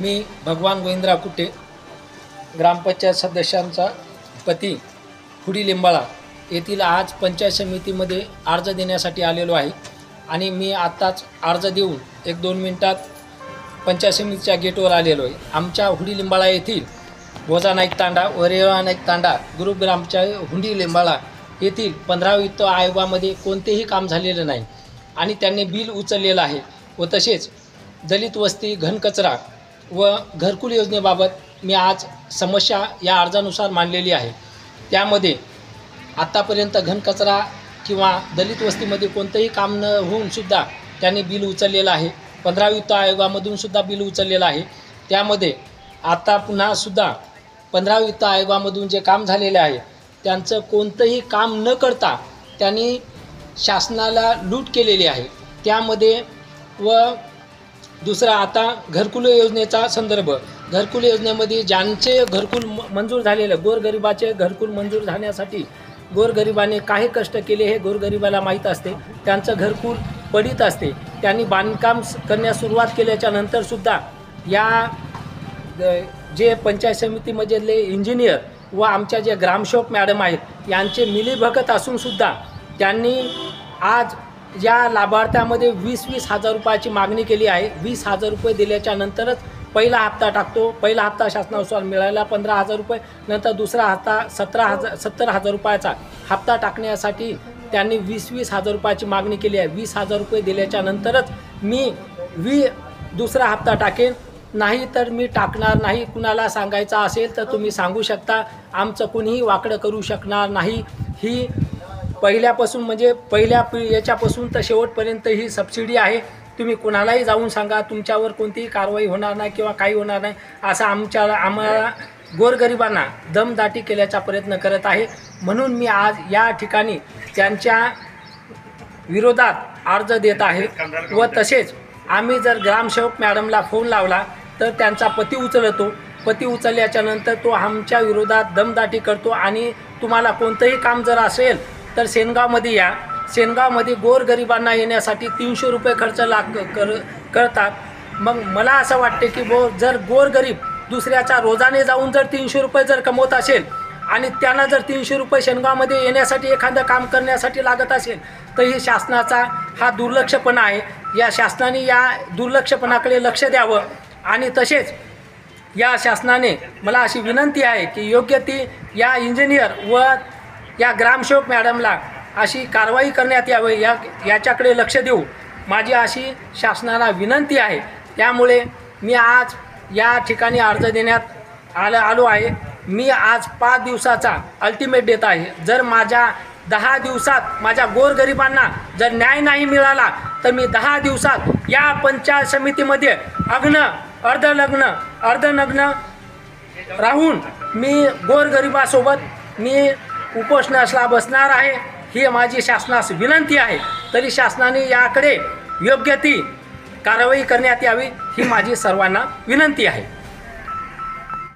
मी भगवान गोविंदराव कुटे, ग्रामपंचायत सदस्यांचा पती, हुडी लिंबाळा येथील आज पंचायत समितीमध्ये अर्ज देण्यासाठी आलेलो आहे आणि मी आत्ताच अर्ज देऊन 1-2 मिनिटात पंचायत समितीच्या गेटवर आलेलो आहे। आमच्या हुडी लिंबाळा येथील भोजा नाईक तांडा व रेवा नाईक तांडा गुरुग्रामच्या हुडी लिंबाळा येथील 15 वित्त आयोगामध्ये कोणतेही काम झालेलं नाही आणि त्यांनी बिल उचललेलं आहे व तसेच दलित वस्ती, घनकचरा व घरकुल योजनेबाबत मी आज समस्या या अर्जानुसार मांडलेली आहे। त्यामध्ये आत्तापर्यंत घनकचरा किंवा दलित वस्तीमध्ये कोणतंही काम न होऊन सुद्धा त्यांनी बिल उचललेलं आहे। 15 वित्त आयोगामधून सुद्धा बिल उचललेलं आहे। त्यामध्ये आता पुन्हा सुद्धा 15 वित्त आयोगामधून जे काम झालेले आहे त्यांचं कोणतंही काम न करता त्यांनी शासनाला लूट केलेली आहे। त्यामध्ये व दुसरा आता घरकुल योजनेचा संदर्भ, घरकुल योजनेमध्ये ज्यांचे घरकुल मंजूर झालेलं, गोरगरिबाचे घरकुल मंजूर झाण्यासाठी गोरगरिबाने काही कष्ट केले हे गोरगरिबाला माहीत असते। त्यांचं घरकुल पडीत असते, त्यांनी बांधकाम करण्यास सुरुवात केल्याच्या नंतरसुद्धा या जे पंचायत समितीमधले इंजिनियर व आमच्या जे ग्रामसेवक मॅडम आहेत यांचे मिलीभगत असूनसुद्धा त्यांनी आज या लाभार्थ्यामध्ये 20-20 हजार रुपयाची मागणी केली आहे। 20,000 रुपये दिल्याच्या नंतरच पहिला हप्ता टाकतो। पहिला हप्ता शासनानुसार मिळाला 15,000 रुपये, नंतर दुसरा हप्ता 70,000 रुपयाचा हप्ता टाकण्यासाठी त्यांनी 20-20 हजार रुपयाची मागणी केली आहे। 20,000 रुपये दिल्याच्या नंतरच मी दुसरा हप्ता टाकेन, नाही तर मी टाकणार नाही। कुणाला सांगायचं असेल तर तुम्ही सांगू शकता, आमचं कुणीही वाकडं करू शकणार नाही। ही पहिल्यापासून म्हणजे पहिल्या याच्यापासून तर शेवटपर्यंत ही सबसिडी आहे। तुम्ही कुणालाही जाऊन सांगा, तुमच्यावर कोणतीही कारवाई होणार नाही किंवा काही होणार नाही असं आम्हाला गोरगरिबांना दमदाटी केल्याचा प्रयत्न करत आहे। म्हणून मी आज या ठिकाणी त्यांच्या विरोधात अर्ज देत आहे व तसेच आम्ही जर ग्रामसेवक मॅडमला फोन लावला तर त्यांचा पती उचलतो। पती उचलल्याच्या नंतर तो आमच्या विरोधात दमदाटी करतो आणि तुम्हाला कोणतंही काम जर असेल तर सेनगावमध्ये या। सेनगावमध्ये गोरगरिबांना येण्यासाठी 300 रुपये खर्च करतात। मग मला असं वाटते की जर गोरगरीब दुसऱ्याच्या रोजाने जाऊन जर 300 रुपये जर कमवत असेल आणि त्यांना जर 300 रुपये सेनगावमध्ये येण्यासाठी एखादं काम करण्यासाठी लागत असेल तर ही शासनाचा हा दुर्लक्षपणा आहे। या शासनाने या दुर्लक्षपणाकडे लक्ष द्यावं आणि तसेच या शासनाने मला अशी विनंती आहे की योग्य ती या इंजिनियर व या ग्रामसेवक मॅडमला अशी कारवाई करण्यात यावी, याच्याकडे लक्ष देऊ माझी अशी शासनाला विनंती आहे। त्यामुळे मी आज या ठिकाणी अर्ज देण्यात आलो आहे। मी आज 5 दिवसाचा अल्टिमेट देत आहे। जर माझ्या 10 दिवसात माझ्या गोरगरिबांना जर न्याय नाही मिळाला तर मी 10 दिवसात या पंचायत समितीमध्ये अर्धनग्न राहून मी गोरगरिबासोबत मी उपोषणाला बसणार आहे। ही माझी शासनास विनंती आहे। तरी शासनाने याकडे योग्य ती कारवाई करण्यात यावी ही माझी सर्वांना विनंती आहे।